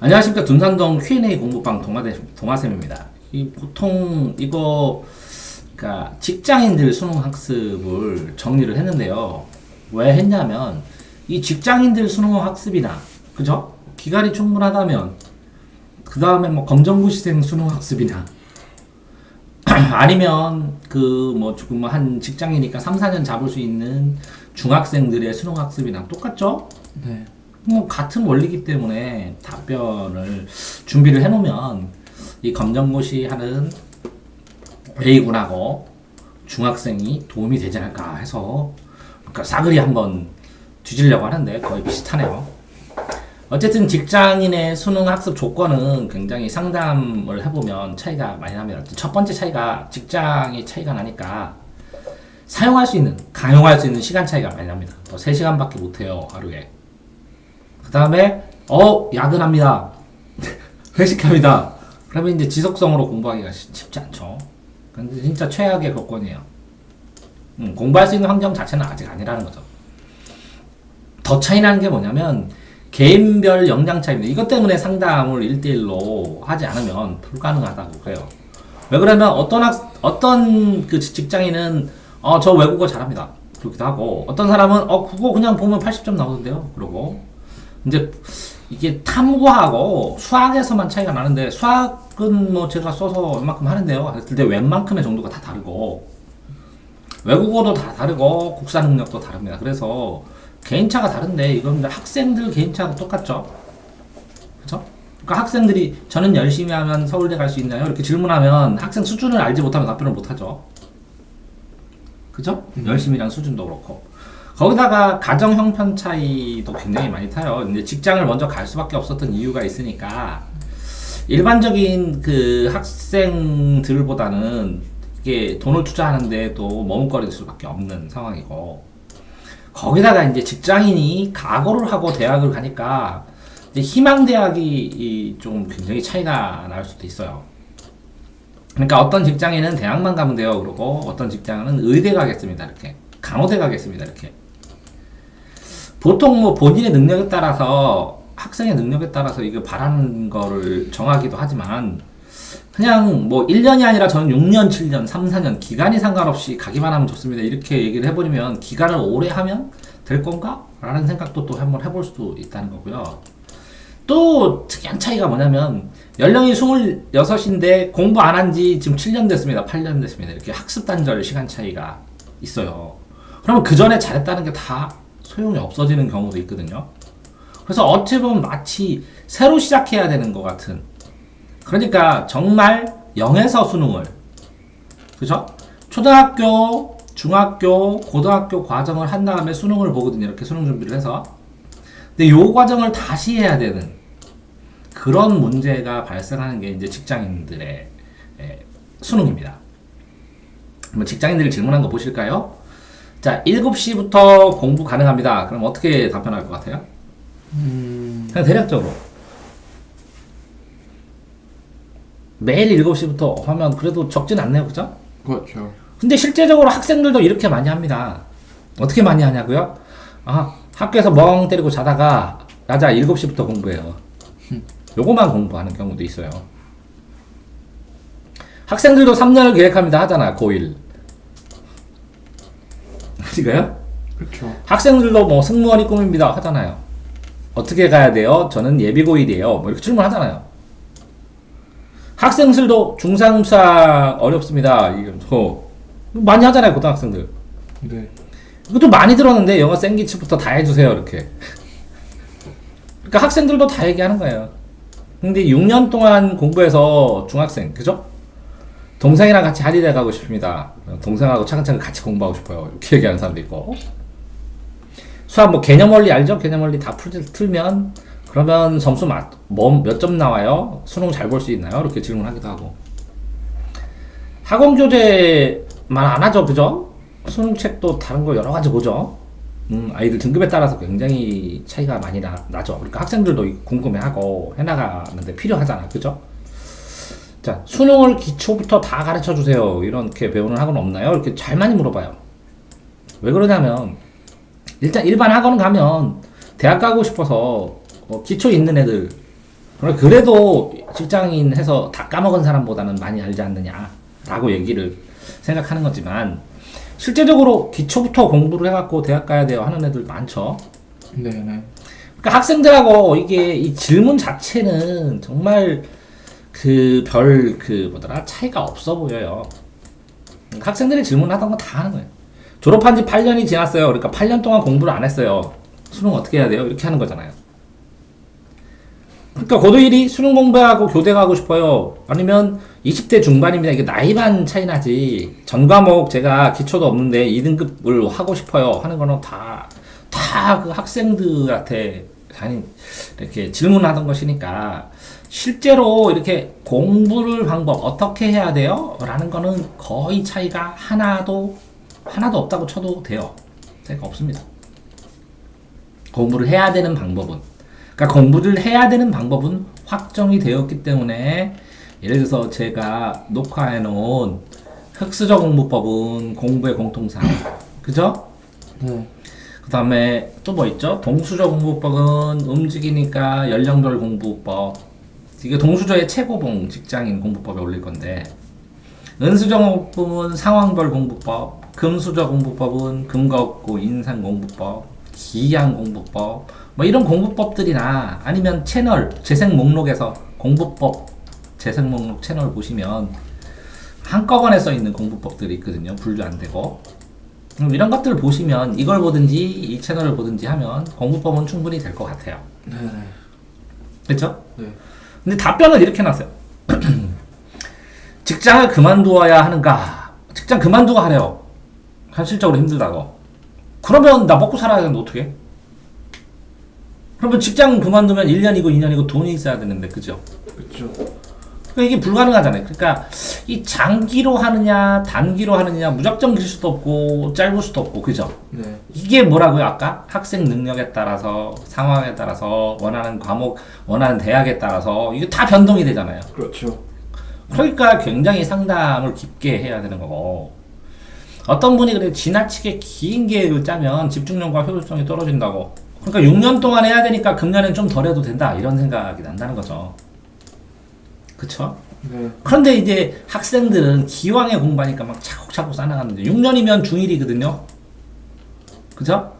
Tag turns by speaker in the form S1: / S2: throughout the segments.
S1: 안녕하십니까. 둔산동 Q&A 공부방 동아쌤입니다. 보통 이거 그러니까 직장인들 수능 학습을 정리를 했는데요. 왜 했냐면 이 직장인들 수능 학습이나 그죠? 기간이 충분하다면 그 다음에 뭐 검정고시생 수능 학습이나 아니면 그 뭐 조금 한 직장이니까 3, 4년 잡을 수 있는 중학생들의 수능 학습이랑 똑같죠?
S2: 네.
S1: 뭐 같은 원리이기 때문에 답변을 준비를 해놓으면 이 검정고시 하는 A군하고 중학생이 도움이 되지 않을까 해서 그러니까 싸그리 한번 뒤지려고 하는데 거의 비슷하네요. 어쨌든 직장인의 수능 학습 조건은 굉장히 상담을 해보면 차이가 많이 납니다. 첫 번째 차이가 직장이 차이가 나니까 사용할 수 있는, 강용할 수 있는 시간 차이가 많이 납니다. 3시간밖에 못해요, 하루에. 그 다음에 야근합니다. 회식합니다. 그러면 이제 지속성으로 공부하기가 쉽지 않죠. 근데 진짜 최악의 조건이에요. 공부할 수 있는 환경 자체는 아직 아니라는 거죠. 더 차이 나는 게 뭐냐면 개인별 역량 차이입니다. 이것 때문에 상담을 1대1로 하지 않으면 불가능하다고 그래요. 왜 그러면 어떤 그 직장인은 저 외국어 잘합니다. 그러기도 하고 어떤 사람은 그거 그냥 보면 80점 나오던데요. 그러고 이제 이게 탐구하고 수학에서만 차이가 나는데 수학은 뭐 제가 써서 웬만큼 하는데요. 근데 웬만큼의 정도가 다 다르고 외국어도 다 다르고 국사 능력도 다릅니다. 그래서 개인차가 다른데 이건 학생들 개인차가 똑같죠. 그쵸? 그러니까 학생들이 저는 열심히 하면 서울대 갈 수 있나요? 이렇게 질문하면 학생 수준을 알지 못하면 답변을 못하죠. 그죠? 열심히란 수준도 그렇고. 거기다가 가정 형편 차이도 굉장히 많이 타요. 근데 직장을 먼저 갈 수밖에 없었던 이유가 있으니까 일반적인 그 학생들보다는 이게 돈을 투자하는데 또 머뭇거릴 수밖에 없는 상황이고 거기다가 이제 직장인이 각오를 하고 대학을 가니까 이제 희망대학이 좀 굉장히 차이가 날 수도 있어요. 그러니까 어떤 직장인은 대학만 가면 돼요. 그러고 어떤 직장은 의대 가겠습니다. 이렇게 간호대 가겠습니다. 이렇게 보통 뭐 본인의 능력에 따라서 학생의 능력에 따라서 이거 바라는 거를 정하기도 하지만 그냥 뭐 1년이 아니라 저는 6년, 7년, 3, 4년 기간이 상관없이 가기만 하면 좋습니다. 이렇게 얘기를 해버리면 기간을 오래 하면 될 건가? 라는 생각도 또 한번 해볼 수도 있다는 거고요. 또 특이한 차이가 뭐냐면 연령이 26인데 공부 안 한 지 지금 7년 됐습니다. 8년 됐습니다. 이렇게 학습 단절 시간 차이가 있어요. 그러면 그 전에 잘했다는 게 다 소용이 없어지는 경우도 있거든요. 그래서 어찌 보면 마치 새로 시작해야 되는 것 같은 그러니까 정말 0에서 수능을 그죠? 초등학교, 중학교, 고등학교 과정을 한 다음에 수능을 보거든요. 이렇게 수능 준비를 해서 근데 요 과정을 다시 해야 되는 그런 문제가 발생하는 게 이제 직장인들의 수능입니다. 한번 직장인들이 질문한 거 보실까요? 자, 7시부터 공부 가능합니다. 그럼 어떻게 답변할 것 같아요? 그냥 대략적으로 매일 7시부터 하면 그래도 적진 않네요. 그죠?
S2: 그렇죠.
S1: 근데 실제적으로 학생들도 이렇게 많이 합니다. 어떻게 많이 하냐고요? 학교에서 멍 때리고 자다가 낮아 7시부터 공부해요. 요거만 공부하는 경우도 있어요. 학생들도 3년을 계획합니다. 하잖아. 고1. 그니까요?
S2: 그렇죠.
S1: 학생들도 뭐 승무원이 꿈입니다. 하잖아요. 어떻게 가야 돼요? 저는 예비고1이에요. 뭐 이렇게 질문하잖아요. 학생들도 중3 수학 어렵습니다. 이거 많이 하잖아요. 고등학생들.
S2: 네.
S1: 이것도 많이 들었는데 영어 생기치부터 다 해주세요. 이렇게. 그러니까 학생들도 다 얘기하는 거예요. 근데 6년 동안 공부해서 중학생, 그죠? 동생이랑 같이 한의대 가고 싶습니다. 동생하고 차근차근 같이 공부하고 싶어요. 이렇게 얘기하는 사람도 있고. 수학 뭐 개념 원리 알죠? 개념 원리 다 틀면 그러면 점수 몇 점 나와요? 수능 잘 볼 수 있나요? 이렇게 질문하기도 하고. 학원 교재만 안 하죠, 그죠? 수능 책도 다른 거 여러 가지 보죠. 아이들 등급에 따라서 굉장히 차이가 많이 나죠. 그러니까 학생들도 궁금해하고 해나가는데 필요하잖아, 그죠? 자, 수능을 기초부터 다 가르쳐 주세요. 이렇게 배우는 학원 없나요? 이렇게 잘 많이 물어봐요. 왜 그러냐면 일단 일반 학원 가면 대학 가고 싶어서 기초 있는 애들 그래도 직장인 해서 다 까먹은 사람보다는 많이 알지 않느냐라고 얘기를 생각하는 거지만 실제적으로 기초부터 공부를 해갖고 대학 가야 돼요 하는 애들 많죠.
S2: 네네.
S1: 그러니까 학생들하고 이게 이 질문 자체는 정말 뭐더라 차이가 없어 보여요. 학생들이 질문하던 거 다 하는 거예요. 졸업한 지 8년이 지났어요. 그러니까 8년 동안 공부를 안 했어요. 수능 어떻게 해야 돼요? 이렇게 하는 거잖아요. 그러니까 고도1이 수능 공부하고 교대 가고 싶어요. 아니면 20대 중반입니다. 이게 나이만 차이 나지. 전 과목 제가 기초도 없는데 2등급을 하고 싶어요. 하는 거는 다 그 학생들한테 이렇게 질문하던 것이니까 실제로 이렇게 공부를 방법 어떻게 해야 돼요? 라는 거는 거의 차이가 하나도 없다고 쳐도 돼요. 차이가 없습니다. 공부를 해야 되는 방법은 그러니까 공부를 해야 되는 방법은 확정이 되었기 때문에 예를 들어서 제가 녹화해 놓은 흑수저 공부법은 공부의 공통상 그죠? 그 다음에 또 뭐 있죠? 동수저 공부법은 움직이니까 연령별 공부법 이게 동수저의 최고봉 직장인 공부법에 올릴 건데 은수저 공부법은 상황별 공부법 금수저 공부법은 근거 없고 인상 공부법 기한 공부법 뭐 이런 공부법들이나 아니면 채널 재생 목록에서 공부법 재생 목록 채널 보시면 한꺼번에 써 있는 공부법들이 있거든요. 분류 안 되고 이런 것들을 보시면 이걸 보든지 이 채널을 보든지 하면 공부법은 충분히 될 것 같아요.
S2: 네.
S1: 그렇죠?
S2: 네.
S1: 근데 답변을 이렇게 놨어요. 직장을 그만두어야 하는가? 직장 그만두고 하래요. 현실적으로 힘들다고. 그러면 나 먹고 살아야 되는데 어떻게? 그러면 직장 그만두면 1년이고 2년이고 돈이 있어야 되는데 그죠?
S2: 그렇죠.
S1: 그러니까 이게 불가능하잖아요. 그러니까 이 장기로 하느냐 단기로 하느냐 무작정 길 수도 없고 짧을 수도 없고 그죠?
S2: 네.
S1: 이게 뭐라고요? 아까 학생 능력에 따라서 상황에 따라서 원하는 과목 원하는 대학에 따라서 이게 다 변동이 되잖아요.
S2: 그렇죠.
S1: 그러니까 굉장히 상담을 깊게 해야 되는 거고 어떤 분이 그래 지나치게 긴 계획을 짜면 집중력과 효율성이 떨어진다고 그러니까 6년 동안 해야 되니까 금년엔 좀 덜 해도 된다 이런 생각이 난다는 거죠. 그쵸?
S2: 네.
S1: 그런데 이제 학생들은 기왕에 공부하니까 막 차곡차곡 쌓아나가는데 6년이면 중1이거든요. 그죠?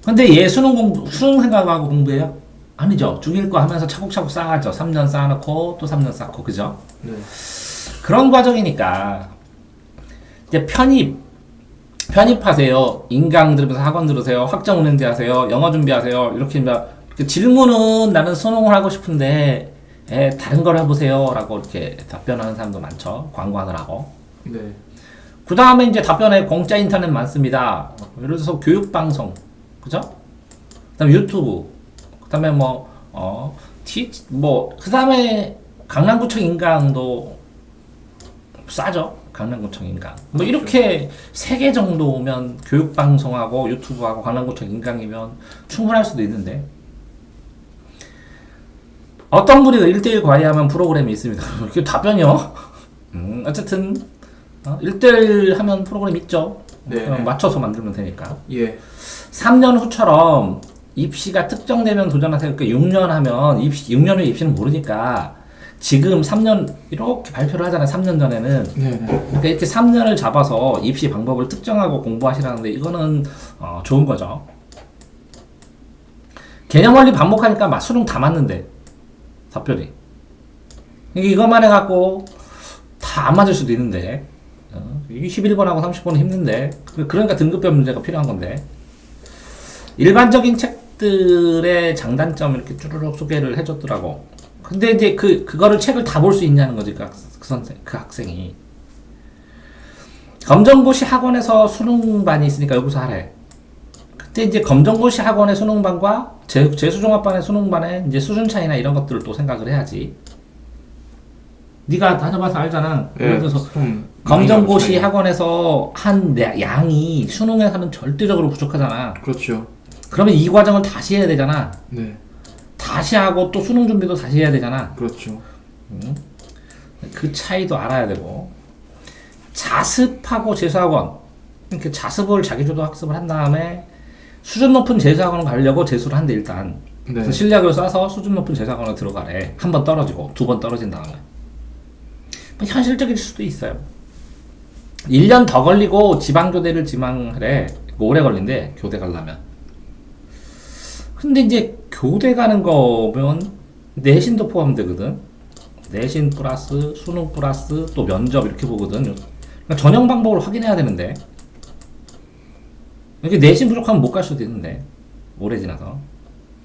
S1: 근데 얘 수능 생각하고 공부해요? 아니죠. 중1 거 하면서 차곡차곡 쌓아가죠. 3년 쌓아놓고 또 3년 쌓고 그죠?
S2: 네.
S1: 그런 과정이니까 이제 편입하세요. 인강 들으면서 학원 들으세요. 학점 운행제 하세요. 영어 준비하세요. 이렇게 질문은 나는 수능을 하고 싶은데 다른 걸 해보세요 라고 이렇게 답변하는 사람도 많죠. 광고하느라고.
S2: 네.
S1: 그 다음에 이제 답변에 공짜 인터넷 많습니다. 예를 들어서 교육방송 그죠? 그 다음에 유튜브 그 다음에 그 다음에 강남구청 인강도 싸죠. 강남구청 인강 뭐 이렇게 3개 정도면 교육방송하고 유튜브하고 강남구청 인강이면 충분할 수도 있는데 어떤 분이 1대1 과외하면 프로그램이 있습니다. 이게 답변이요? 어쨌든 1대1 하면 프로그램 있죠.
S2: 네.
S1: 맞춰서 만들면 되니까.
S2: 예.
S1: 3년 후처럼 입시가 특정되면 도전하세요. 그러니까 6년 하면 6년 후에 입시는 모르니까 지금 3년 이렇게 발표를 하잖아요. 3년 전에는.
S2: 네.
S1: 그러니까 이렇게 3년을 잡아서 입시 방법을 특정하고 공부하시라는데 이거는 좋은 거죠. 개념원리 반복하니까 수능 다 맞는데 답변이 이것만 해갖고 다 안 맞을 수도 있는데 이게 11번하고 30번은 힘든데 그러니까 등급별 문제가 필요한 건데 일반적인 책들의 장단점 이렇게 쭈르륵 소개를 해줬더라고. 근데 이제 그거를 책을 다 볼 수 있냐는 거지 그 학생이. 검정고시 학원에서 수능반이 있으니까 여기서 하래. 그때 이제 검정고시 학원의 수능반과 재수종합반의 수능반의 이제 수준 차이나 이런 것들을 또 생각을 해야지. 네가 다녀봐서 알잖아. 예를 들어서 검정고시 학원에서 한 양이 수능에서는 절대적으로 부족하잖아.
S2: 그렇죠.
S1: 그러면 이 과정을 다시 해야 되잖아.
S2: 네.
S1: 다시 하고 또 수능 준비도 다시 해야 되잖아.
S2: 그렇죠.
S1: 그 차이도 알아야 되고 자습하고 재수학원 자습을 자기주도 학습을 한 다음에 수준 높은 재수학원을 가려고 재수를 한대 일단. 그래서 실력을 쌓아서 수준 높은 재사관으로 들어가래. 한 번 떨어지고 2번 떨어진 다음에. 뭐 현실적일 수도 있어요. 1년 더 걸리고 지방교대를 지망하래. 오래 걸린대, 교대 가려면. 근데 이제 교대 가는 거면 내신도 포함되거든. 내신 플러스 수능 플러스 또 면접 이렇게 보거든. 그러니까 전형 방법으로 확인해야 되는데 이렇게 내신 부족하면 못 갈 수도 있는데 오래 지나서,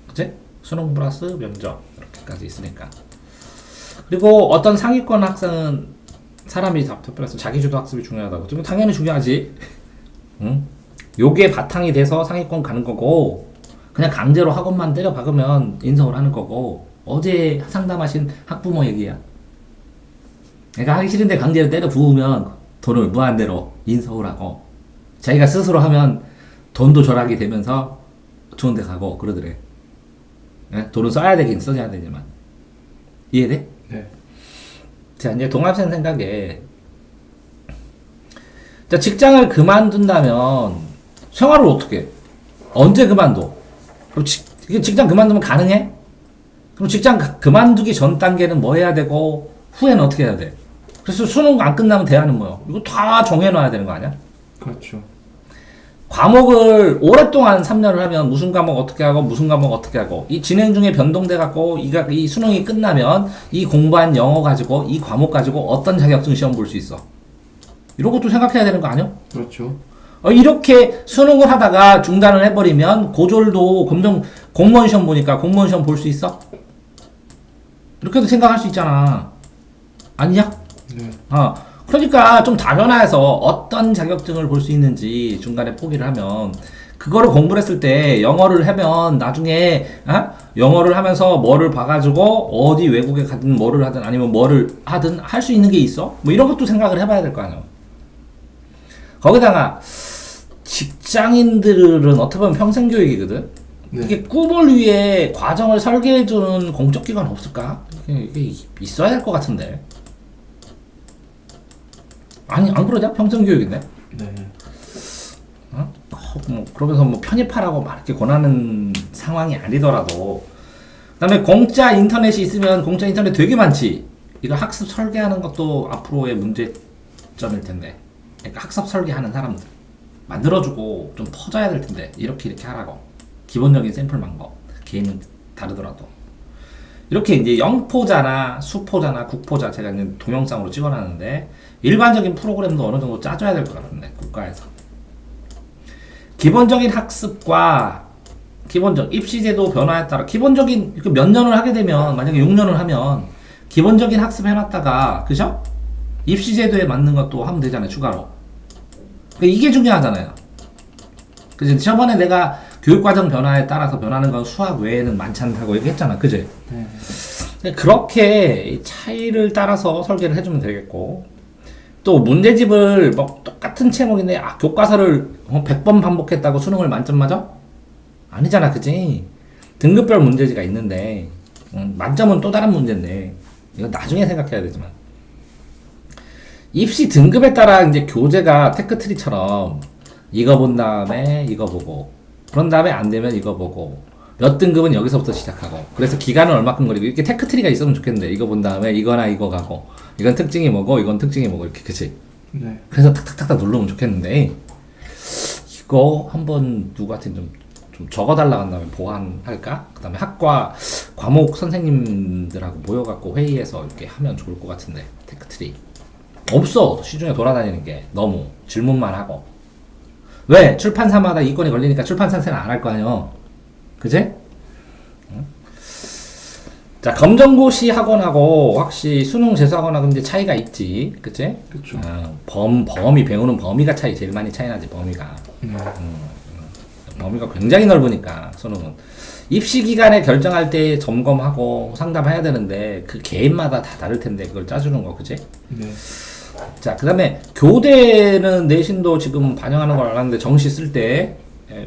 S1: 그치? 수능 플러스 면접 이렇게까지 있으니까. 그리고 어떤 상위권 학생은 사람이 답변해서 자기주도 학습이 중요하다고. 좀 당연히 중요하지. 응? 요게 바탕이 돼서 상위권 가는 거고, 그냥 강제로 학원만 때려 박으면 인성을 하는 거고. 어제 상담하신 학부모 얘기야. 내가 하기 싫은데 강제로 때려 부으면 돈을 무한대로 인서울 하고, 자기가 스스로 하면 돈도 절약이 되면서 좋은 데 가고 그러더래. 네? 돈은 써야 되긴 써야 되지만. 이해돼?
S2: 네.
S1: 자, 이제 동합생 생각에, 자, 직장을 그만둔다면 생활을 어떻게 해? 언제 그만둬? 그럼 직장 그만두면 가능해? 그럼 직장 그만두기 전 단계는 뭐 해야 되고 후에는 어떻게 해야 돼? 그래서 수능 안 끝나면 대안은 뭐야? 이거 다 정해놔야 되는 거 아니야?
S2: 그렇죠.
S1: 과목을 오랫동안 3년을 하면 무슨 과목 어떻게 하고 무슨 과목 어떻게 하고, 이 진행 중에 변동돼 갖고 이 수능이 끝나면 이 공부한 영어 가지고 이 과목 가지고 어떤 자격증 시험 볼 수 있어. 이런 것도 생각해야 되는 거 아니야?
S2: 그렇죠.
S1: 이렇게 수능을 하다가 중단을 해버리면 고졸도 공무원 시험 보니까 공무원 시험 볼 수 있어? 이렇게도 생각할 수 있잖아. 아니냐?
S2: 네.
S1: 그러니까 좀 다변화해서 어떤 자격증을 볼 수 있는지 중간에 포기를 하면, 그거를 공부를 했을 때 영어를 하면 나중에 영어를 하면서 뭐를 봐가지고 어디 외국에 가든 뭐를 하든 아니면 뭐를 하든 할 수 있는 게 있어? 뭐 이런 것도 생각을 해봐야 될 거 아니야. 거기다가 직장인들은 어떻게 보면 평생교육이거든.
S2: 네.
S1: 이게 꿈을 위해 과정을 설계해주는 공적기관 없을까? 이게 있어야 될 것 같은데. 아니, 안 그러냐? 평생교육인데?
S2: 네.
S1: 뭐 그러면서 뭐 편입하라고 막 이렇게 권하는 상황이 아니더라도, 그다음에 공짜 인터넷이 있으면 공짜 인터넷 되게 많지. 이거 학습 설계하는 것도 앞으로의 문제점일 텐데. 그러니까 학습 설계하는 사람들 만들어주고 좀 퍼져야 될 텐데, 이렇게 하라고. 기본적인 샘플 방법, 개인은 다르더라도. 이렇게 이제 영포자나 수포자나 국포자, 제가 이제 동영상으로 찍어놨는데, 일반적인 프로그램도 어느 정도 짜줘야 될 것 같은데, 국가에서. 기본적인 학습과 입시제도 변화에 따라 기본적인 몇 년을 하게 되면, 만약에 6년을 하면 기본적인 학습 해놨다가, 그죠? 입시제도에 맞는 것도 하면 되잖아요, 추가로. 그러니까 이게 중요하잖아요. 그지? 저번에 내가 교육과정 변화에 따라서 변하는 건 수학 외에는 많지 않다고 얘기했잖아, 그지?
S2: 네.
S1: 그렇게 차이를 따라서 설계를 해주면 되겠고, 또 문제집을 뭐 똑같은 제목인데 교과서를 100번 반복했다고 수능을 만점 맞아? 아니잖아, 그지? 등급별 문제지가 있는데 만점은 또 다른 문제인데, 이건 나중에 생각해야 되지만, 입시 등급에 따라 이제 교재가 테크트리처럼 이거 본 다음에 이거 보고, 그런 다음에 안 되면 이거 보고, 몇 등급은 여기서부터 시작하고, 그래서 기간은 얼마큼 걸리고, 이렇게 테크트리가 있으면 좋겠는데, 이거 본 다음에 이거나 이거 가고, 이건 특징이 뭐고 이건 특징이 뭐고, 이렇게, 그치?
S2: 네.
S1: 그래서 탁탁탁탁 누르면 좋겠는데, 이거 한번 누구한테 좀 적어달라고 한다면 보완할까? 그 다음에 학과 과목 선생님들하고 모여갖고 회의해서 이렇게 하면 좋을 것 같은데, 테크트리 없어. 시중에 돌아다니는 게 너무 질문만 하고. 왜? 출판사마다 이권이 걸리니까 출판사는 안 할 거 아니야. 그지? 응? 자, 검정고시 학원하고 확실히 수능 재수학원하고 이제 차이가 있지. 그치?
S2: 그쵸.
S1: 범위, 배우는 범위가 제일 많이 차이 나지, 범위가.
S2: 네.
S1: 범위가 굉장히 넓으니까, 수능은. 입시 기간에 결정할 때 점검하고 상담해야 되는데, 그 개인마다 다 다를 텐데, 그걸 짜주는 거, 그치?
S2: 네.
S1: 자, 그 다음에 교대는 내신도 지금 반영하는 걸 알았는데, 정시 쓸 때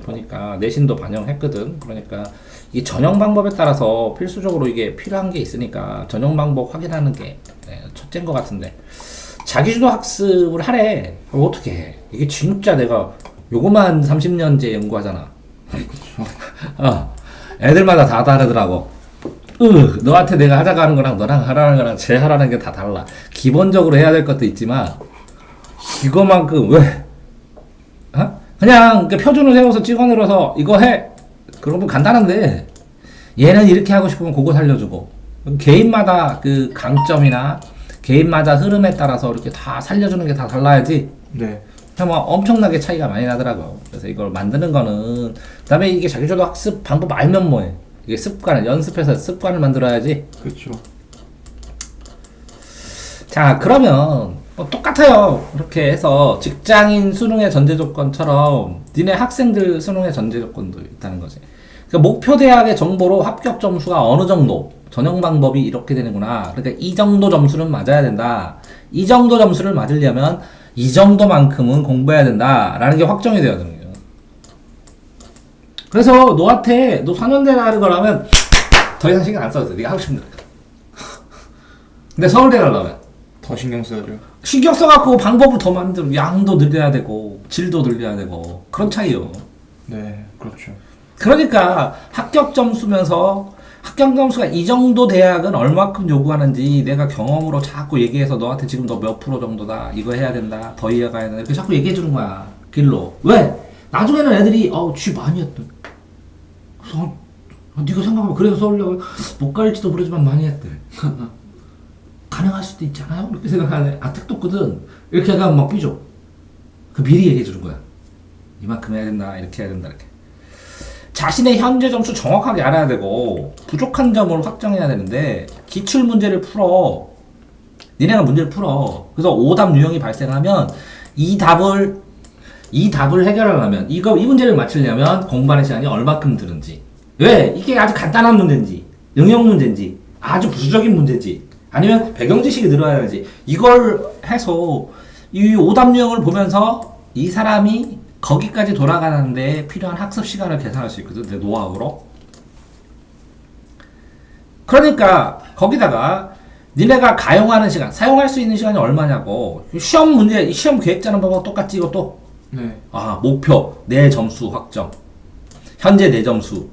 S1: 보니까 내신도 반영했거든. 그러니까 이 전형 방법에 따라서 필수적으로 이게 필요한 게 있으니까 전형 방법 확인하는 게 첫째인 것 같은데, 자기주도 학습을 하래. 그럼 어떻게 해? 이게 진짜 내가 요거만 30년째 연구하잖아.
S2: 그렇죠.
S1: 애들마다 다 다르더라고. 너한테 내가 하자고 하는 거랑 너랑 하라는 거랑 쟤 하라는 게 다 달라. 기본적으로 해야 될 것도 있지만 이거만큼 왜? 어? 그냥 표준을 세워서 찍어 늘어서 이거 해. 그러면 간단한데 얘는 이렇게 하고 싶으면 그거 살려주고 개인마다 그 강점이나 개인마다 흐름에 따라서 이렇게 다 살려주는 게 다 달라야지.
S2: 네.
S1: 뭐 엄청나게 차이가 많이 나더라고. 그래서 이걸 만드는 거는 그다음에 이게 자기주도 학습 방법 알면 뭐해. 이게 습관을 연습해서 습관을 만들어야지.
S2: 그렇죠.
S1: 자 그러면 뭐 똑같아요. 이렇게 해서 직장인 수능의 전제 조건처럼 니네 학생들 수능의 전제 조건도 있다는 거지. 그러니까 목표 대학의 정보로 합격 점수가 어느 정도 전형 방법이 이렇게 되는구나. 그러니까 이 정도 점수는 맞아야 된다. 이 정도 점수를 맞으려면 이 정도만큼은 공부해야 된다 라는 게 확정이 되어야 되는 거예요. 그래서 너한테 너 4년대 가는 거라면 더 이상 신경 안 써도 돼. 네가 하고 싶은 대로. 근데 서울대 가려면
S2: 더 신경 써야죠.
S1: 신경 써갖고 방법을 더 만들고 양도 늘려야 되고 질도 늘려야 되고 그런 차이요.
S2: 네, 그렇죠.
S1: 그러니까 합격 점수면서 합격 점수가 이 정도 대학은 얼마큼 요구하는지 내가 경험으로 자꾸 얘기해서 너한테 지금 너 몇 프로 정도다 이거 해야 된다 더 이어가야 된다 이렇게 자꾸 얘기해 주는 거야 길로. 왜? 나중에는 애들이 쥐 많이 했대. 네가 생각하면 그래서 서울대 못 갈지도 모르지만 많이 했대. 가능할 수도 있잖아요. 이렇게 생각하네. 택도거든. 이렇게 하면 막 삐져. 그 미리 얘기해 주는 거야. 이만큼 해야 된다. 이렇게 해야 된다. 이렇게. 자신의 현재 점수 정확하게 알아야 되고 부족한 점을 확정해야 되는데 기출 문제를 풀어. 니네가 문제를 풀어. 그래서 오답 유형이 발생하면 이 답을 해결하려면 이 문제를 맞추려면 공부하는 시간이 얼마큼 드는지. 왜? 이게 아주 간단한 문제인지 응용 문제인지 아주 부수적인 문제인지 아니면 배경 지식이 늘어야지. 이걸 해서 이 오답 유형을 보면서 이 사람이 거기까지 돌아가는데 필요한 학습 시간을 계산할 수 있거든. 내 노하우로. 그러니까 거기다가 니네가 가용하는 시간, 사용할 수 있는 시간이 얼마냐고. 시험 문제, 시험 계획 짜는 방법 똑같지 이것도.
S2: 네.
S1: 목표, 내 점수 확정. 현재 내 점수.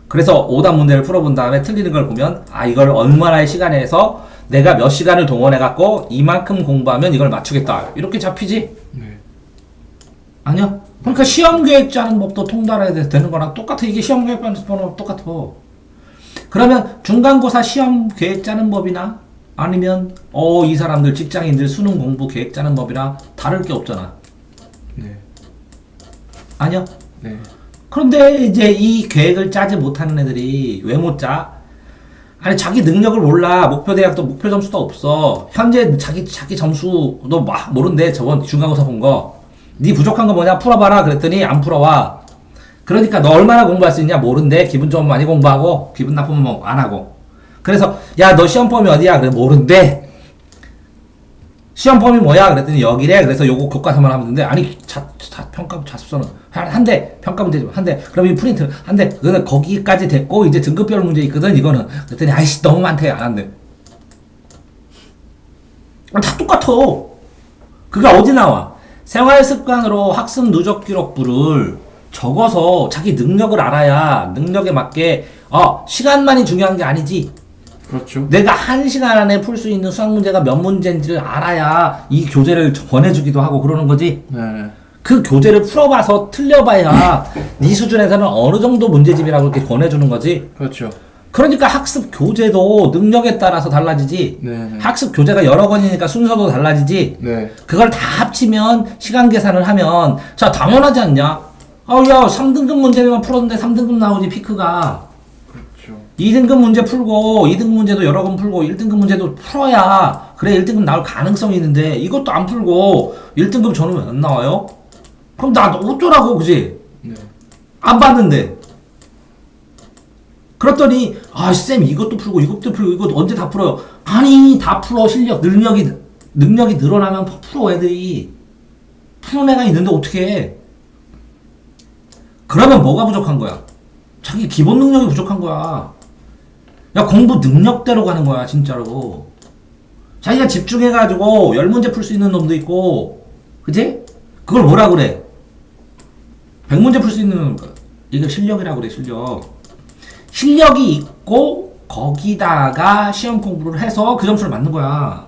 S1: 그래서 오답 문제를 풀어본 다음에 틀리는 걸 보면 이걸 얼마나의 시간에 해서 내가 몇 시간을 동원해갖고 이만큼 공부하면 이걸 맞추겠다. 이렇게 잡히지?
S2: 네.
S1: 아니야? 그러니까 시험 계획 짜는 법도 통달해야 되는 거랑 똑같아. 이게 시험 계획 짜는 법랑 똑같아. 그러면 중간고사 시험 계획 짜는 법이나 아니면 이 사람들 직장인들 수능 공부 계획 짜는 법이랑 다를 게 없잖아.
S2: 네.
S1: 아니야?
S2: 네.
S1: 그런데 이제 이 계획을 짜지 못하는 애들이 왜 못 짜? 아니 자기 능력을 몰라. 목표 대학도 목표 점수도 없어. 현재 자기 점수도 막 모른대. 저번 중간고사 본 거. 네 부족한 거 뭐냐 풀어봐라 그랬더니 안 풀어와. 그러니까 너 얼마나 공부할 수 있냐 모른대. 기분 좋으면 많이 공부하고 기분 나쁘면 뭐 안 하고. 그래서 야 너 시험 범위 어디야? 그래 모른대. 시험 범위 뭐야? 그랬더니 여기래. 그래서 요거 교과서만 하면 되는데 아니 평가 자습서는 한대 평가 문제 한대 그럼 이 프린트 한대 그거는 거기까지 됐고 이제 등급별 문제 있거든 이거는. 그랬더니 아이씨 너무 많대 안 한대. 다 똑같아. 그게 어디 나와? 생활 습관으로 학습 누적 기록부를 적어서 자기 능력을 알아야 능력에 맞게 시간만이 중요한 게 아니지.
S2: 그렇죠.
S1: 내가 한 시간 안에 풀 수 있는 수학 문제가 몇 문제인지를 알아야 이 교재를 권해주기도 하고 그러는 거지.
S2: 네.
S1: 그 교재를 풀어봐서 틀려봐야 네 수준에서는 어느 정도 문제집이라고 이렇게 권해주는 거지.
S2: 그렇죠.
S1: 그러니까 학습 교재도 능력에 따라서 달라지지.
S2: 네.
S1: 학습 교재가 여러 권이니까 순서도 달라지지.
S2: 네.
S1: 그걸 다 합치면 시간 계산을 하면 자 당연하지 않냐? 야 3등급 문제만 풀었는데 3등급 나오지 피크가.
S2: 그렇죠.
S1: 2등급 문제 풀고 2등급 문제도 여러 번 풀고 1등급 문제도 풀어야 그래 1등급 나올 가능성이 있는데 이것도 안 풀고 1등급 전후면 안 나와요? 그럼 나 어쩌라고 그지?
S2: 네.
S1: 안 봤는데. 그랬더니 쌤 이것도 풀고 이것도 풀고 이것도 언제 다 풀어요? 아니 다 풀어. 실력 능력이 늘어나면 풀어. 애들이 푸는 애가 있는데 어떻게 해? 그러면 뭐가 부족한 거야? 자기 기본 능력이 부족한 거야. 야 공부 능력대로 가는 거야 진짜로. 자기가 집중해가지고 10문제 풀 수 있는 놈도 있고 그치? 그걸 뭐라 그래? 100문제 풀 수 있는 놈 이거 실력이라고 그래 실력. 실력이 있고 거기다가 시험 공부를 해서 그 점수를 맞는 거야.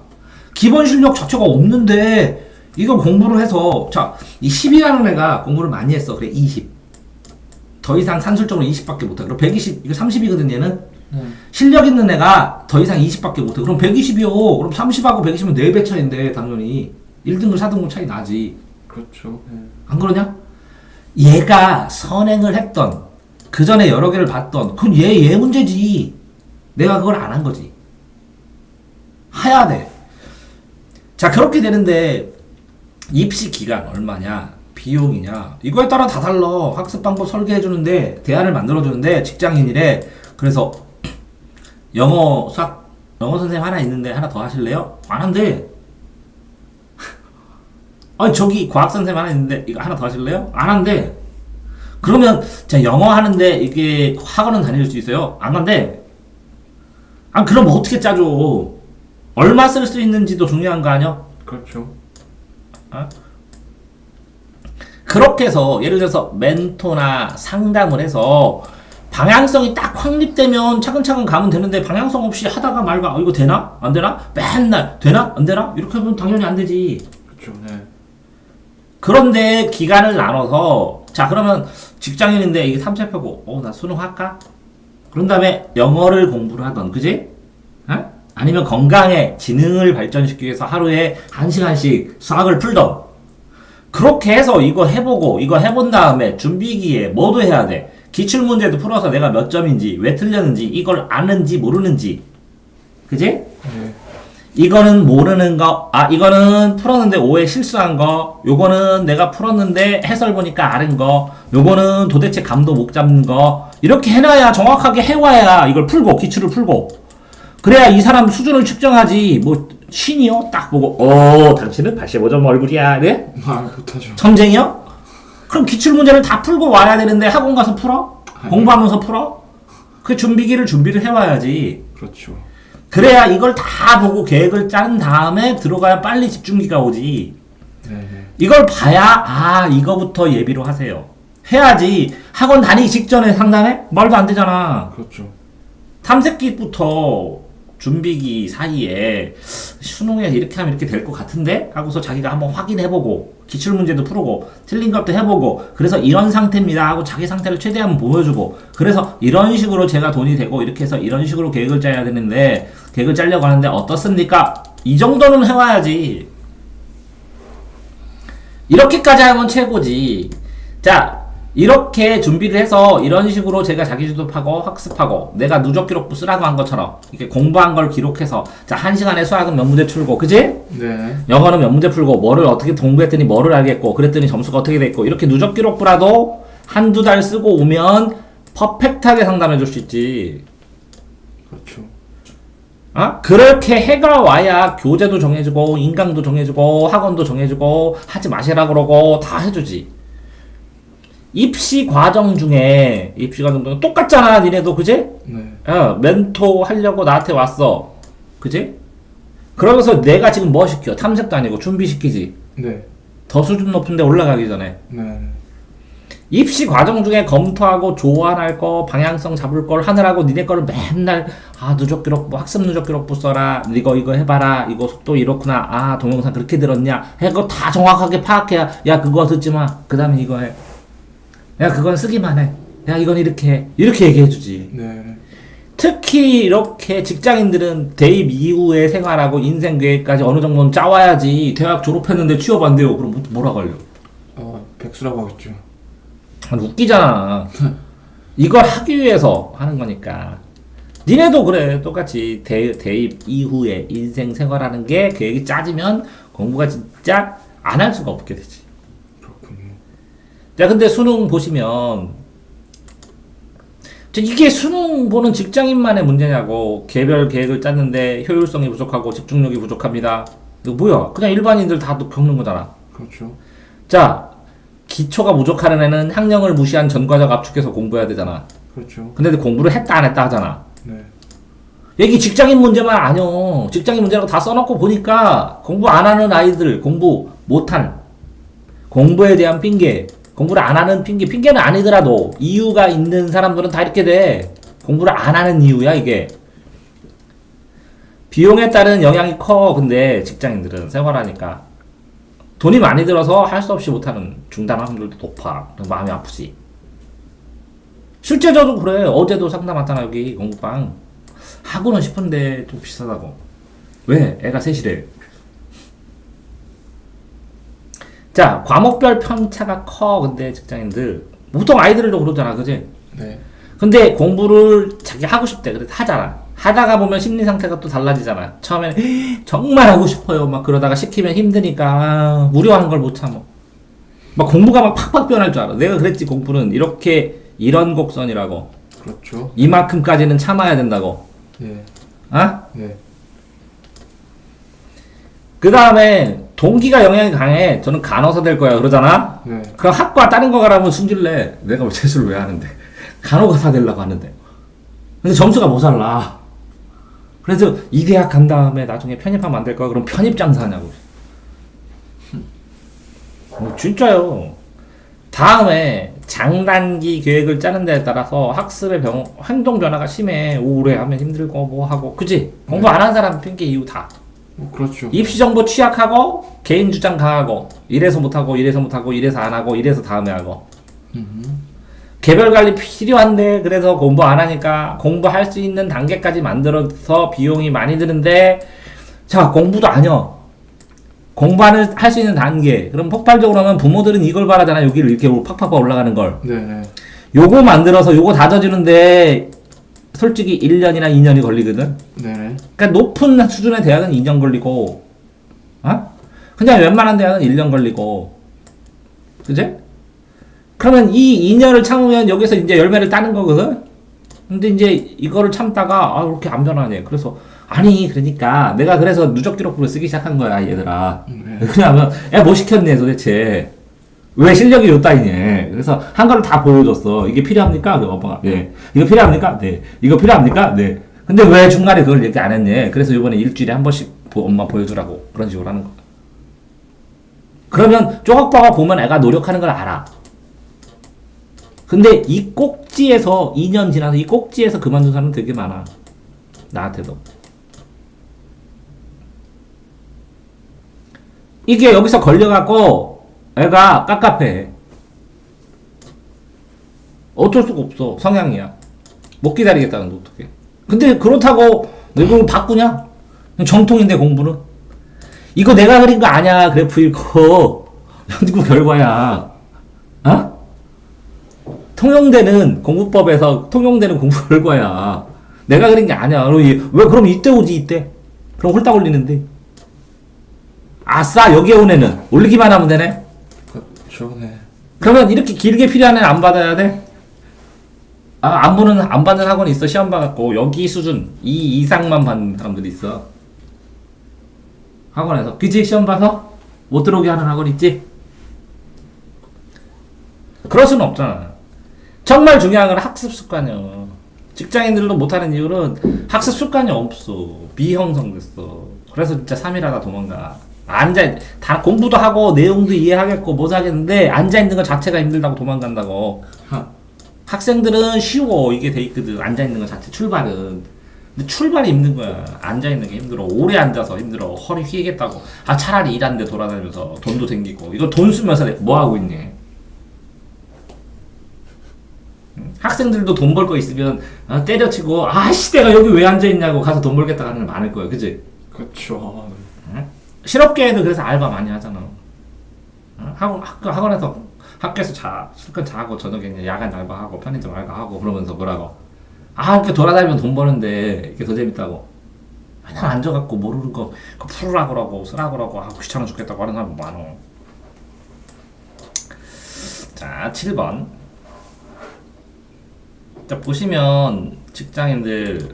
S1: 기본 실력 자체가 없는데 이걸 공부를 해서 자, 이 10이라는 애가 공부를 많이 했어. 그래 20. 더 이상 산술적으로 20밖에 못해. 그럼 120, 이거 30이거든 얘는. 실력 있는 애가 더 이상 20밖에 못해. 그럼 120이요. 그럼 30하고 120은 4배 차인데 당연히 1등급 4등급 차이 나지.
S2: 그렇죠. 네.
S1: 안 그러냐? 얘가 선행을 했던 그 전에 여러 개를 봤던 그건 얘 문제지. 내가 그걸 안 한 거지. 해야 돼. 자, 그렇게 되는데 입시 기간 얼마냐? 비용이냐? 이거에 따라 다 달라. 학습 방법 설계해 주는데 대안을 만들어 주는데 직장인이래. 그래서 영어 선생님 하나 있는데 하나 더 하실래요? 안 한대. 아니 저기 과학 선생님 하나 있는데 이거 하나 더 하실래요? 안 한대. 그러면 자 영어 하는데 이게 학원은 다닐 수 있어요? 안 한대. 아 그럼 어떻게 짜줘? 얼마 쓸 수 있는지도 중요한 거 아니야?
S2: 그렇죠.
S1: 어? 그렇게 해서 예를 들어서 멘토나 상담을 해서 방향성이 딱 확립되면 차근차근 가면 되는데 방향성 없이 하다가 말고 이거 되나? 안 되나? 맨날 되나? 안 되나? 이렇게 하면 당연히 안 되지.
S2: 그렇죠. 네.
S1: 그런데 기간을 나눠서 자 그러면 직장인인데 이게 3차표고 나 수능 할까? 그런 다음에 영어를 공부를 하던 그지? 어? 아니면 건강에 지능을 발전시키기 위해서 하루에 1시간씩 수학을 풀던 그렇게 해서 이거 해보고 이거 해본 다음에 준비기에 뭐도 해야 돼. 기출문제도 풀어서 내가 몇 점인지 왜 틀렸는지 이걸 아는지 모르는지 그지?
S2: 네.
S1: 이거는 모르는 거, 이거는 풀었는데 오해 실수한 거, 요거는 내가 풀었는데 해설 보니까 아는 거, 요거는 도대체 감도 못 잡는 거, 이렇게 해놔야 정확하게 해와야 이걸 풀고, 기출을 풀고. 그래야 이 사람 수준을 측정하지, 뭐, 신이요? 딱 보고, 당신은 85점 얼굴이야, 네?
S2: 못하죠.
S1: 점쟁이요? 그럼 기출문제를 다 풀고 와야 되는데 학원 가서 풀어? 공부하면서 풀어? 그 준비를 해와야지.
S2: 그렇죠.
S1: 그래야 이걸 다 보고 계획을 짠 다음에 들어가야 빨리 집중기가 오지.
S2: 네.
S1: 이걸 봐야 이거부터 예비로 하세요. 해야지. 학원 다니기 직전에 상담해? 말도 안 되잖아.
S2: 그렇죠.
S1: 탐색기부터 준비기 사이에 수능에 이렇게 하면 이렇게 될 것 같은데? 하고서 자기가 한번 확인해보고 기출문제도 풀고 틀린 것도 해보고 그래서 이런 상태입니다 하고 자기 상태를 최대한 보여주고 그래서 이런 식으로 제가 돈이 되고 이렇게 해서 이런 식으로 계획을 짜야 되는데 계획을 짜려고 하는데 어떻습니까? 이 정도는 해와야지. 이렇게까지 하면 최고지. 자 이렇게 준비를 해서 이런 식으로 제가 자기주도하고 학습하고 내가 누적 기록부 쓰라고 한 것처럼 이렇게 공부한 걸 기록해서 자 1시간에 수학은 몇 문제 풀고 그지?
S2: 네.
S1: 영어는 몇 문제 풀고 뭐를 어떻게 공부했더니 뭐를 알겠고 그랬더니 점수가 어떻게 됐고 이렇게 누적 기록부라도 한두 달 쓰고 오면 퍼펙트하게 상담해 줄 수 있지.
S2: 그렇죠.
S1: 그렇게 해가 와야 교재도 정해주고 인강도 정해주고 학원도 정해주고 하지 마시라 그러고 다 해주지. 입시 과정 중에 똑같잖아 니네도 그지?
S2: 네.
S1: 멘토 하려고 나한테 왔어 그지? 그러면서 내가 지금 뭐 시켜? 탐색도 아니고 준비시키지.
S2: 네.
S1: 더 수준 높은 데 올라가기 전에
S2: 네.
S1: 입시 과정 중에 검토하고 조언할 거 방향성 잡을 걸 하느라고 니네 거를 맨날 누적 기록부 학습 누적 기록부 써라 이거 해봐라 이거 속도 이렇구나 동영상 그렇게 들었냐 그거 다 정확하게 파악해야 야 그거 듣지 마그 다음에 이거 해 야 그건 쓰기만 해 야 이건 이렇게 해 이렇게 얘기해 주지.
S2: 네.
S1: 특히 이렇게 직장인들은 대입 이후의 생활하고 인생 계획까지 어느 정도는 짜와야지. 대학 졸업했는데 취업 안 돼요. 그럼 뭐라고 하려?
S2: 백수라고 하겠죠.
S1: 웃기잖아. 이걸 하기 위해서 하는 거니까. 니네도 그래. 똑같이 대입 이후에 인생 생활하는 게 계획이 짜지면 공부가 진짜 안 할 수가 없게 되지.
S2: 그렇군요.
S1: 자, 근데 수능 보시면 이게 수능 보는 직장인만의 문제냐고. 개별 계획을 짰는데 효율성이 부족하고 집중력이 부족합니다. 이거 뭐야? 그냥 일반인들 다 겪는 거잖아.
S2: 그렇죠.
S1: 자, 기초가 부족하는 애는 학령을 무시한 전과적 압축해서 공부해야 되잖아.
S2: 그렇죠.
S1: 근데 공부를 했다 안 했다 하잖아.
S2: 네.
S1: 여기 직장인 문제만 아니요. 직장인 문제라고 다 써놓고 보니까 공부 안 하는 아이들, 공부 못한, 공부에 대한 핑계, 공부를 안 하는 핑계는 아니더라도 이유가 있는 사람들은 다 이렇게 돼. 공부를 안 하는 이유야 이게. 비용에 따른 영향이 커. 근데 직장인들은 생활하니까 돈이 많이 들어서 할 수 없이 못하는 중단 확률도 높아. 그래서 마음이 아프지. 실제 저도 그래. 어제도 상담 왔잖아 여기 공부방. 하고는 싶은데 좀 비싸다고. 왜? 애가 셋이래. 자, 과목별 편차가 커. 근데 직장인들 보통 아이들도 그러잖아, 그지?
S2: 네.
S1: 근데 공부를 자기 하고 싶대. 그래서 하잖아. 하다가 보면 심리 상태가 또 달라지잖아. 처음에는 정말 하고 싶어요. 막 그러다가 시키면 힘드니까 무료하는 걸 못 참어. 막 공부가 막 팍팍 변할 줄 알아. 내가 그랬지. 공부는 이렇게 이런 곡선이라고.
S2: 그렇죠.
S1: 이만큼까지는 참아야 된다고.
S2: 네.
S1: 아?
S2: 네.
S1: 그 다음에 동기가 영향이 강해. 저는 간호사 될 거야. 그러잖아.
S2: 네.
S1: 그럼 학과 다른 거 가라면 승질내. 내가 왜 재수를 왜 하는데. 간호사 되려고 하는데. 근데 점수가 모자라. 그래서 이 대학 간 다음에 나중에 편입하면 안 될 거야. 그럼 편입 장사하냐고. 진짜요. 다음에 장단기 계획을 짜는 데에 따라서 학습의 행동 변화가 심해. 오래 하면 힘들고 뭐 하고. 그치? 공부 안 한 사람 핑계 이유 다.
S2: 그렇죠.
S1: 입시 정보 취약하고 개인 주장 강하고 이래서 못하고 이래서 못하고 이래서 안 하고 이래서 다음에 하고. 개별 관리 필요한데 그래서 공부 안 하니까 공부할 수 있는 단계까지 만들어서 비용이 많이 드는데 자 공부도 아니야. 공부하는 할 수 있는 단계. 그럼 폭발적으로 하면 부모들은 이걸 바라잖아. 여기를 이렇게 팍팍 올라가는 걸.
S2: 네.
S1: 요거 만들어서 요거 다져주는데 솔직히 1년이나 2년이 걸리거든.
S2: 네.
S1: 그러니까 높은 수준의 대학은 2년 걸리고, 어? 그냥 웬만한 대학은 1년 걸리고, 그지? 그러면 이 2년을 참으면 여기서 이제 열매를 따는 거거든? 근데 이제 이거를 참다가, 아, 그렇게 안 변하네. 그래서, 아니, 그러니까, 내가 그래서 누적 기록부를 쓰기 시작한 거야, 얘들아.
S2: 네.
S1: 왜냐하면, 야, 뭐 시켰네, 도대체. 왜 실력이 요따이냐. 그래서 한 거를 다 보여줬어. 이게 필요합니까? 그 엄마가, 네. 이거 필요합니까? 네. 이거 필요합니까? 네. 근데 왜 중간에 그걸 얘기 안 했냐. 그래서 이번에 일주일에 한 번씩 엄마 보여주라고. 그런 식으로 하는 거야. 그러면 쪼각봐가 보면 애가 노력하는 걸 알아. 근데 이 꼭지에서 2년 지나서 이 꼭지에서 그만둔 사람 되게 많아. 나한테도. 이게 여기서 걸려갖고 애가 깝깝해. 어쩔 수가 없어. 성향이야. 못 기다리겠다는데 어떡해. 근데 그렇다고 내 그걸 바꾸냐? 정통인데 공부는. 이거 내가 그린 거 아니야. 그래프 이거. 연구 결과야. 어? 통용되는 공부법에서 통용되는 공부 결과야. 내가 그린 게 아니야. 왜 그럼 이때 오지 이때? 그럼 홀딱 올리는데. 아싸 여기에 온 애는 올리기만 하면 되네.
S2: 그렇죠. 네.
S1: 그러면 이렇게 길게 필요한 애는 안 받아야 돼? 아, 안 받는 학원이 있어. 시험 봐갖고 여기 수준 이 이상만 받는 사람들이 있어. 학원에서 그치? 시험 봐서 못 들어오게 하는 학원 있지? 그럴 수는 없잖아. 정말 중요한 건 학습 습관이야. 직장인들도 못하는 이유는 학습 습관이 없어. 미형성됐어. 그래서 진짜 3일하다 도망가. 다 공부도 하고 내용도 이해하겠고 못 하겠는데 앉아있는 것 자체가 힘들다고 도망간다고. 학생들은 쉬워. 이게 돼 있거든. 앉아있는 것 자체 출발은. 근데 출발이 힘든 거야. 앉아있는 게 힘들어. 오래 앉아서 힘들어. 허리 휘겠다고. 아 차라리 일하는데 돌아다니면서 돈도 생기고. 이거 돈 쓰면서 뭐 하고 있니? 학생들도 돈 벌 거 있으면 때려치고 아씨 내가 여기 왜 앉아있냐고 가서 돈 벌겠다 하는 애 많을 거야. 그치?
S2: 그렇죠.
S1: 실업계에도 그래서 알바 많이 하잖아. 학원에서 학교에서 실컷 자고 저녁에 이제 야간 알바하고 편의점 알바하고 그러면서 뭐라고 이렇게 돌아다니면 돈 버는데 이게 더 재밌다고. 맨날 앉아갖고 모르는 거 풀으라고 쓰라고 귀찮아 죽겠다고 하는 사람 많어. 자 7번. 자 보시면 직장인들이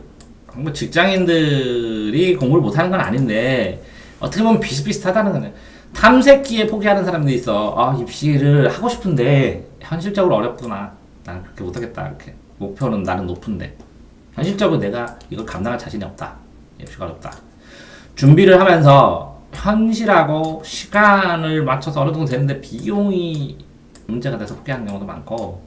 S1: 공부를 못하는 건 아닌데 어떻게 보면 비슷비슷하다는 거네. 탐색기에 포기하는 사람들이 있어. 입시를 하고 싶은데 현실적으로 어렵구나. 나는 그렇게 못하겠다. 이렇게 목표는 나는 높은데 현실적으로 내가 이걸 감당할 자신이 없다. 입시가 어렵다. 준비를 하면서 현실하고 시간을 맞춰서 어느 정도 되는데 비용이 문제가 돼서 포기하는 경우도 많고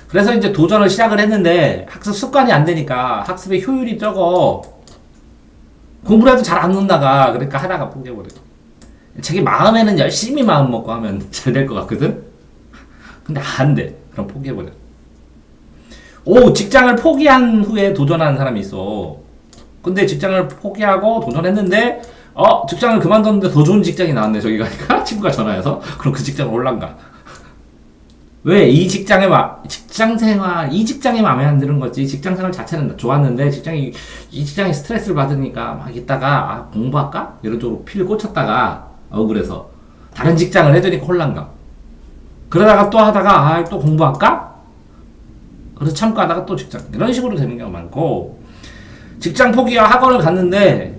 S1: 그래서 이제 도전을 시작을 했는데 학습 습관이 안 되니까 학습의 효율이 적어. 공부를 해도 잘 안 논다가 그러니까 하다가 포기해버려. 자기 마음에는 열심히 마음 먹고 하면 잘 될 것 같거든? 근데 안 돼. 그럼 포기해버려. 오, 직장을 포기한 후에 도전하는 사람이 있어. 근데 직장을 포기하고 도전했는데, 직장을 그만뒀는데 더 좋은 직장이 나왔네, 저기 가니까. 친구가 전화해서. 그럼 그 직장을 올란가. 왜? 이 직장 생활, 이 직장이 마음에 안 드는 거지. 직장 생활 자체는 좋았는데, 이 직장이 스트레스를 받으니까 막 있다가, 공부할까? 이런 쪽으로 피를 꽂혔다가, 억울해서. 다른 직장을 해주니까 혼란감. 그러다가 또 하다가, 또 공부할까? 그래서 참고 하다가 또 직장. 이런 식으로 되는 경우가 많고, 직장 포기와 학원을 갔는데,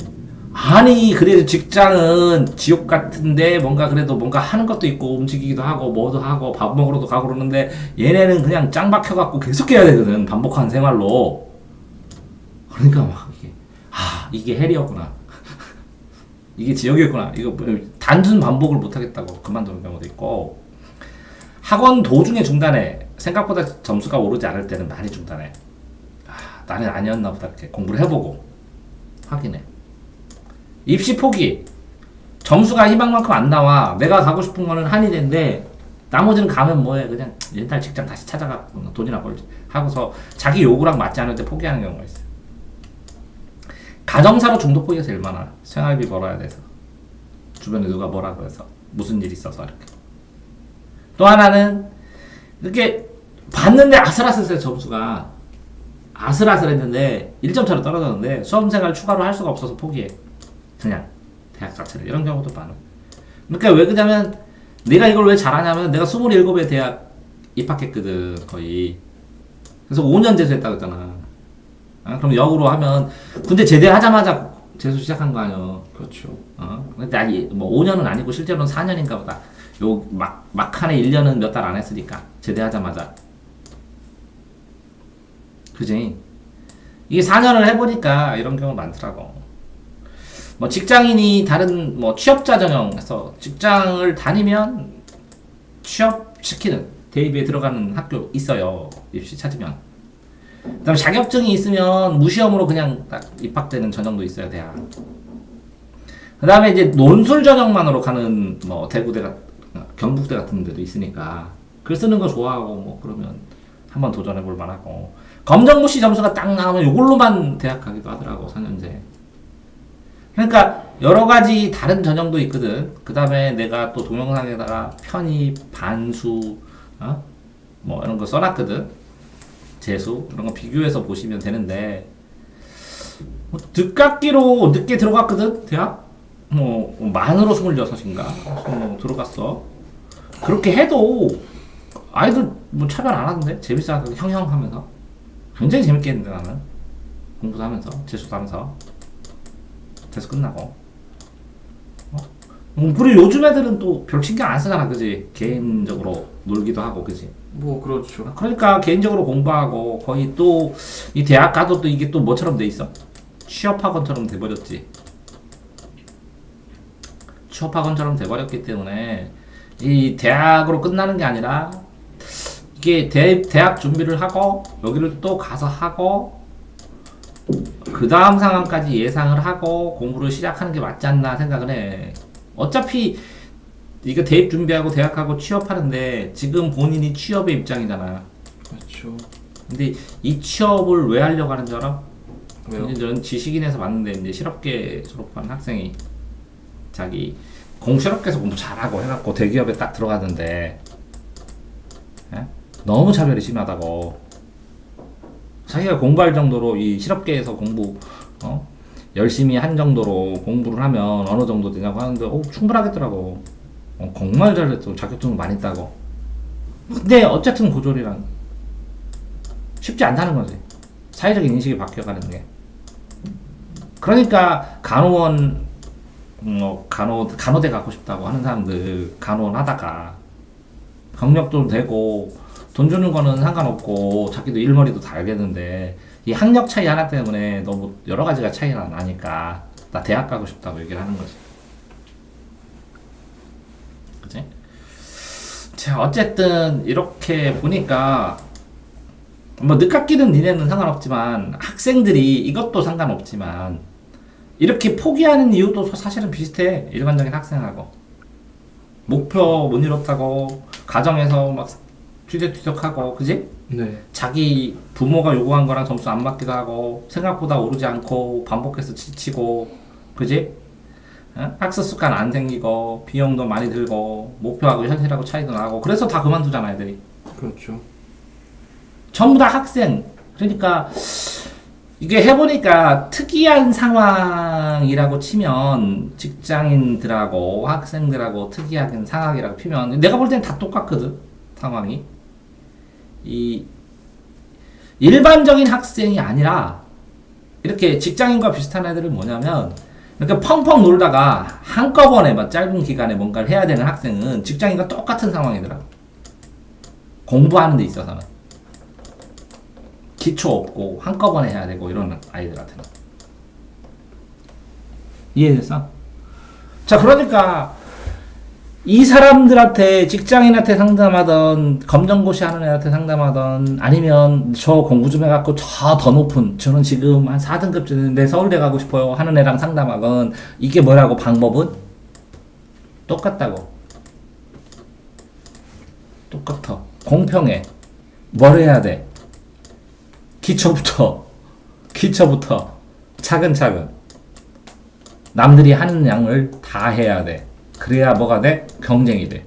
S1: 아니, 그래도 직장은 지옥 같은데, 그래도 뭔가 하는 것도 있고, 움직이기도 하고, 뭐도 하고, 밥 먹으러도 가고 그러는데, 얘네는 그냥 짱 박혀갖고 계속 해야 되거든. 반복하는 생활로. 그러니까 막, 이게 헬이었구나. 이게 지옥이었구나. 이거 단순 반복을 못하겠다고 그만두는 경우도 있고, 학원 도중에 중단해. 생각보다 점수가 오르지 않을 때는 많이 중단해. 나는 아니었나 보다. 이렇게 공부를 해보고, 확인해. 입시 포기. 점수가 희망만큼 안 나와. 내가 가고 싶은 거는 한의대인데 나머지는 가면 뭐해. 그냥 옛날 직장 다시 찾아가고 돈이나 벌지 하고서 자기 요구랑 맞지 않을 때 포기하는 경우가 있어요. 가정사로 중도 포기가 제일 많아. 생활비 벌어야 돼서. 주변에 누가 뭐라고 해서. 무슨 일 있어서 이렇게. 또 하나는 이렇게 봤는데 아슬아슬했어요. 점수가. 아슬아슬했는데 1점 차로 떨어졌는데 수험생활 추가로 할 수가 없어서 포기해. 그냥 대학 자체를. 이런 경우도 많아. 그러니까 왜 그러냐면 내가 이걸 왜 잘하냐면 내가 27에 대학 입학했거든. 거의. 그래서 5년 재수했다고 했잖아. 그럼 역으로 하면 군대 제대하자마자 재수 시작한 거 아니야.
S2: 그렇죠.
S1: 근데 아니 뭐 5년은 아니고 실제로는 4년인가 보다. 요 막판에 1년은 몇 달 안 했으니까 제대하자마자. 그지? 이게 4년을 해보니까 이런 경우 많더라고. 뭐 직장인이 다른 뭐 취업자 전형에서 직장을 다니면 취업시키는 대입에 들어가는 학교 있어요. 입시 찾으면. 그다음에 자격증이 있으면 무시험으로 그냥 딱 입학되는 전형도 있어요. 대학. 그다음에 이제 논술 전형만으로 가는 뭐 대구대 경북대 같은 데도 있으니까 글 쓰는 거 좋아하고 뭐 그러면 한번 도전해 볼 만하고. 검정고시 점수가 딱 나오면 이걸로만 대학 가기도 하더라고. 4년제. 그러니까 여러 가지 다른 전형도 있거든. 그 다음에 내가 또 동영상에다가 편입, 반수, 뭐 이런 거 써놨거든. 재수 이런 거 비교해서 보시면 되는데 뭐 늦깎이로 늦게 들어갔거든. 대학 뭐 만으로 26인가 뭐 들어갔어. 그렇게 해도 아이들 뭐 차별 안 하던데. 재밌어 형형 하면서 굉장히 재밌게 했는데 나는 공부도 하면서 재수도 하면서 재수 끝나고. 그리고 요즘 애들은 또 별 신경 안 쓰잖아. 그지? 개인적으로 놀기도 하고. 그지?
S2: 뭐 그렇죠.
S1: 그러니까 개인적으로 공부하고 거의 또 이 대학 가도 또 이게 또 뭐처럼 돼 있어? 취업학원처럼 돼버렸지. 취업학원처럼 돼버렸기 때문에 이 대학으로 끝나는 게 아니라 이게 대학 준비를 하고 여기를 또 가서 하고 그 다음 상황까지 예상을 하고 공부를 시작하는 게 맞지 않나 생각을 해. 어차피 이거 대입 준비하고 대학하고 취업하는데 지금 본인이 취업의 입장이잖아.
S2: 그렇죠.
S1: 근데 이 취업을 왜 하려고 하는 줄 알아?
S2: 왜요?
S1: 저는 지식인에서 봤는데 이제 실업계 졸업한 학생이 자기 실업계에서 공부 잘하고 해갖고 대기업에 딱 들어가는데 너무 차별이 심하다고. 자기가 공부할 정도로 이 실업계에서 공부 열심히 한 정도로 공부를 하면 어느 정도 되냐고 하는데 충분하겠더라고. 정말 잘했어. 자격증도 많이 따고. 근데 어쨌든 고졸이란 쉽지 않다는 거지. 사회적 인식이 바뀌어가는 게. 그러니까 간호원 간호대 가고 싶다고 하는 사람들 간호원 하다가 경력도 되고 돈 주는 거는 상관없고 자기도 일머리도 다 알겠는데 이 학력 차이 하나 때문에 너무 여러 가지가 차이가 나니까 나 대학 가고 싶다고 얘기를 하는 거지. 그치? 자, 어쨌든 이렇게 보니까 뭐 늦깎이든 니네는 상관없지만 학생들이 이것도 상관없지만 이렇게 포기하는 이유도 사실은 비슷해. 일반적인 학생하고 목표 못 이뤘다고 가정에서 막 뒤적뒤적하고 그지?
S2: 네.
S1: 자기 부모가 요구한 거랑 점수 안 맞기도 하고 생각보다 오르지 않고 반복해서 지치고 그지? 어? 학습 습관 안 생기고 비용도 많이 들고 목표하고 현실하고 차이도 나고 그래서 다 그만두잖아 애들이.
S2: 그렇죠.
S1: 전부 다 학생. 그러니까 이게 해보니까 특이한 상황이라고 치면 직장인들하고 학생들하고 특이한 상황이라고 피면 내가 볼 땐 다 똑같거든 상황이. 이 일반적인 학생이 아니라 이렇게 직장인과 비슷한 애들은 뭐냐면 이렇게 펑펑 놀다가 한꺼번에 막 짧은 기간에 뭔가를 해야 되는 학생은 직장인과 똑같은 상황이더라. 공부하는 데 있어서는 기초 없고 한꺼번에 해야 되고 이런 아이들한테는. 이해됐어? 자, 그러니까 이 사람들한테 직장인한테 상담하던 검정고시 하는 애한테 상담하던 아니면 저 공부 좀 해갖고 저 더 높은 저는 지금 한 4등급 됐는데 서울대 가고 싶어요 하는 애랑 상담하건 이게 뭐라고 방법은? 똑같다고. 똑같아. 공평해. 뭘 해야 돼? 기초부터 차근차근 남들이 하는 양을 다 해야 돼. 그래야 뭐가 돼? 경쟁이 돼.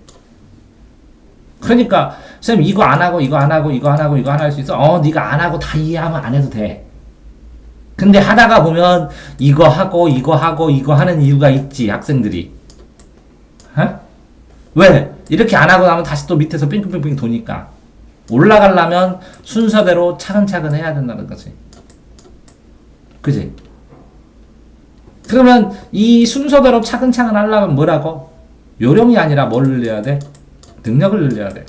S1: 그러니까 쌤 이거 안 하고 이거 안 하고 이거 안 하고 이거 안 할 수 있어? 네가 안 하고 다 이해하면 안 해도 돼. 근데 하다가 보면 이거 하고 이거 하고 이거 하는 이유가 있지 학생들이. 어? 왜? 이렇게 안 하고 나면 다시 또 밑에서 빙빙빙 도니까. 올라가려면 순서대로 차근차근 해야 된다는 거지. 그지? 그러면 이 순서대로 차근차근 하려면 뭐라고? 요령이 아니라 뭘 늘려야 돼? 능력을 늘려야 돼.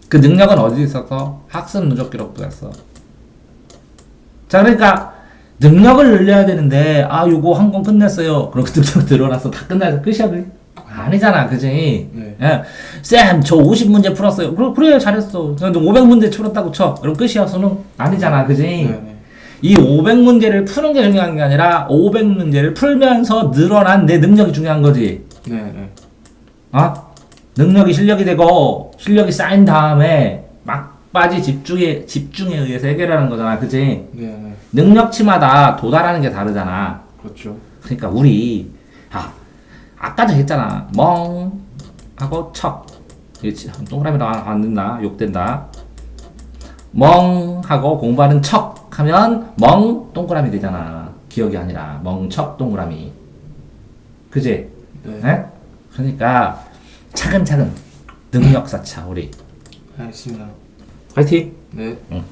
S1: 그 능력은 어디 있어서? 학습 누적 기록부에 써. 자, 그러니까 능력을 늘려야 되는데 요거 한 권 끝냈어요. 그럼 능력 늘어났어. 다 끝나서 끝이야. 그래? 아니잖아. 그지?
S2: 네.
S1: 예. 쌤, 저 50문제 풀었어요. 그래, 잘했어. 500문제 풀었다고 쳐. 그럼 끝이야. 수능? 아니잖아. 그지?
S2: 네.
S1: 이 500문제를 푸는 게 중요한 게 아니라 500문제를 풀면서 늘어난 내 능력이 중요한 거지.
S2: 네.
S1: 능력이 실력이 되고 실력이 쌓인 다음에 막바지 집중에 의해서 해결하는 거잖아. 그치?
S2: 네.
S1: 능력치마다 도달하는 게 다르잖아.
S2: 그렇죠.
S1: 그러니까 우리 아까도 했잖아. 멍 하고 척. 동그라미로 안 된다. 욕된다. 멍 하고 공부하는 척 하면 멍 동그라미 되잖아. 기억이 아니라 멍척 동그라미. 그지?
S2: 네.
S1: 네? 그러니까 차근차근 능력 쌓자 우리.
S2: 알겠습니다.
S1: 화이팅.
S2: 네.
S1: 응.